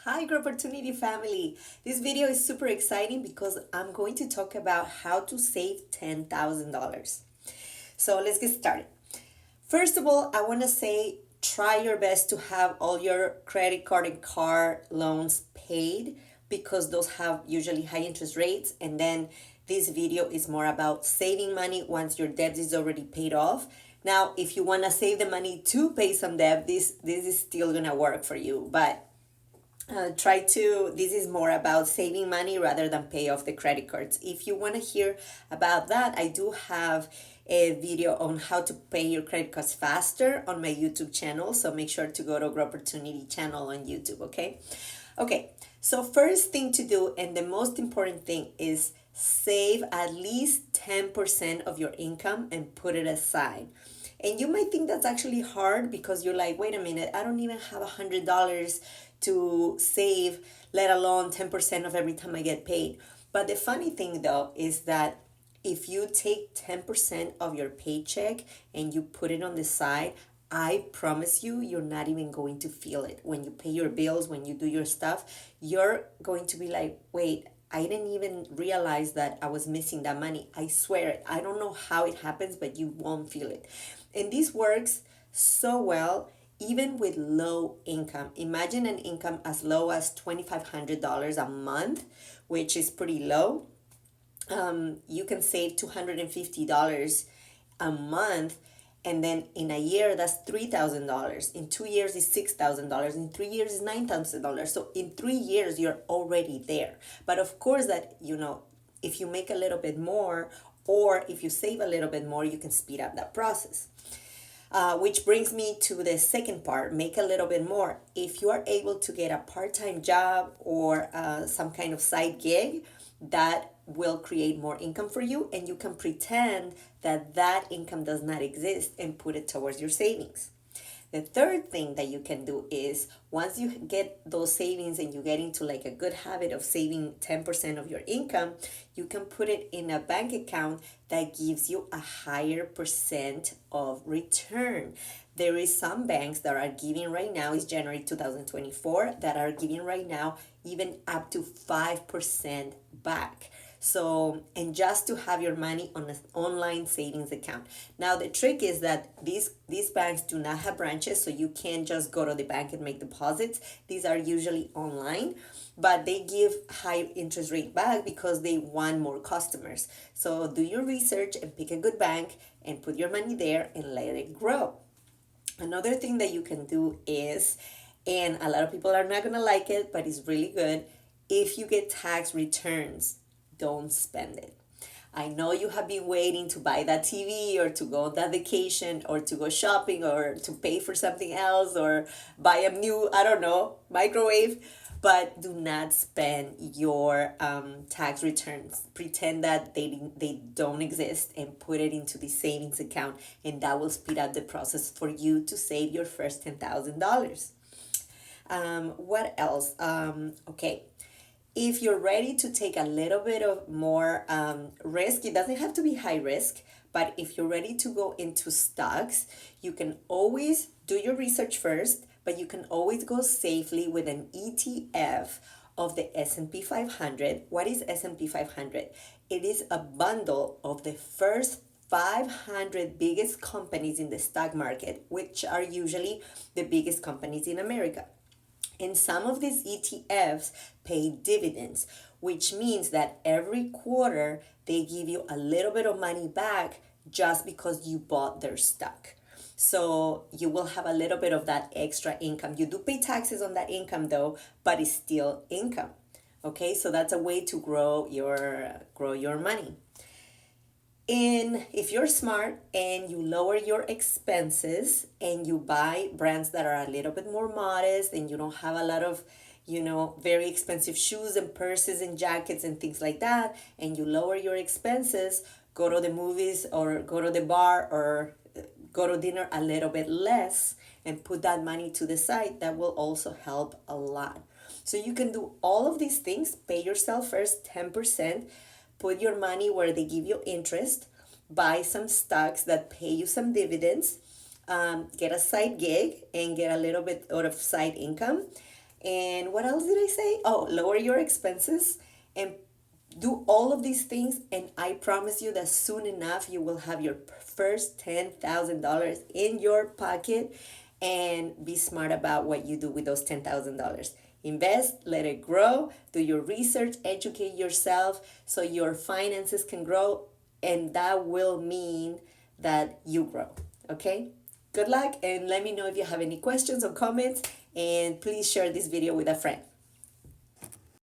Hi, Opportunity family. This video is super exciting because I'm going to talk about how to save $10,000. So let's get started. First of all, I want to say try your best to have all your credit card and car loans paid because those have usually high interest rates. And then this video is more about saving money once your debt is already paid off. Now, if you want to save the money to pay some debt, this is still going to work for you. But this is more about saving money rather than pay off the credit cards. If you want to hear about that, I do have a video on how to pay your credit cards faster on my YouTube channel, so make sure to go to Grow Opportunity channel on YouTube. Okay, so first thing to do, and the most important thing, is save at least 10% of your income and put it aside. And you might think that's actually hard because you're like, wait a minute, I don't even have $100 to save, let alone 10% of every time I get paid. But the funny thing though is that if you take 10% of your paycheck and you put it on the side, I promise you, you're not even going to feel it. When you pay your bills, when you do your stuff, you're going to be like, wait, I didn't even realize that I was missing that money. I swear it. I don't know how it happens, but you won't feel it. And this works so well even with low income. Imagine an income as low as $2,500 a month, which is pretty low. You can save $250 a month, and then in a year that's $3,000. In 2 years is $6,000. In 3 years is $9,000. So in 3 years you're already there. But of course that if you make a little bit more or if you save a little bit more, you can speed up that process. Which brings me to the second part, make a little bit more. If you are able to get a part-time job or some kind of side gig, that will create more income for you, and you can pretend that that income does not exist and put it towards your savings. The third thing that you can do is once you get those savings and you get into like a good habit of saving 10% of your income, you can put it in a bank account that gives you a higher percent of return. There is some banks that are giving right now, it's January 2024, that are giving right now even up to 5% back. So, and just to have your money on an online savings account. Now, the trick is that these banks do not have branches, so you can't just go to the bank and make deposits. These are usually online, but they give high interest rate back because they want more customers. So, do your research and pick a good bank and put your money there and let it grow. Another thing that you can do is, and a lot of people are not going to like it, but it's really good, if you get tax returns, don't spend it. I know you have been waiting to buy that TV or to go on that vacation or to go shopping or to pay for something else or buy a new, I don't know, microwave, but do not spend your tax returns. Pretend that they don't exist and put it into the savings account, and that will speed up the process for you to save your first $10,000. What else? Okay, if you're ready to take a little bit of more risk, it doesn't have to be high risk, but if you're ready to go into stocks, you can always do your research first, but you can always go safely with an ETF of the S&P 500. What is S&P 500? It is a bundle of the first 500 biggest companies in the stock market, which are usually the biggest companies in America. And some of these ETFs pay dividends, which means that every quarter they give you a little bit of money back just because you bought their stock. So you will have a little bit of that extra income. You do pay taxes on that income though, but it's still income. Okay, so that's a way to grow your money. And if you're smart and you lower your expenses and you buy brands that are a little bit more modest and you don't have a lot of, very expensive shoes and purses and jackets and things like that, and you lower your expenses, go to the movies or go to the bar or go to dinner a little bit less and put that money to the side, that will also help a lot. So you can do all of these things, pay yourself first 10%, put your money where they give you interest, buy some stocks that pay you some dividends, get a side gig and get a little bit out of side income, And what else did I say? Oh, lower your expenses and do all of these things, and I promise you that soon enough you will have your first $10,000 in your pocket. And be smart about what you do with those $10,000. Invest, let it grow, do your research, educate yourself so your finances can grow, and that will mean that you grow. Okay? Good luck, and let me know if you have any questions or comments, and please share this video with a friend.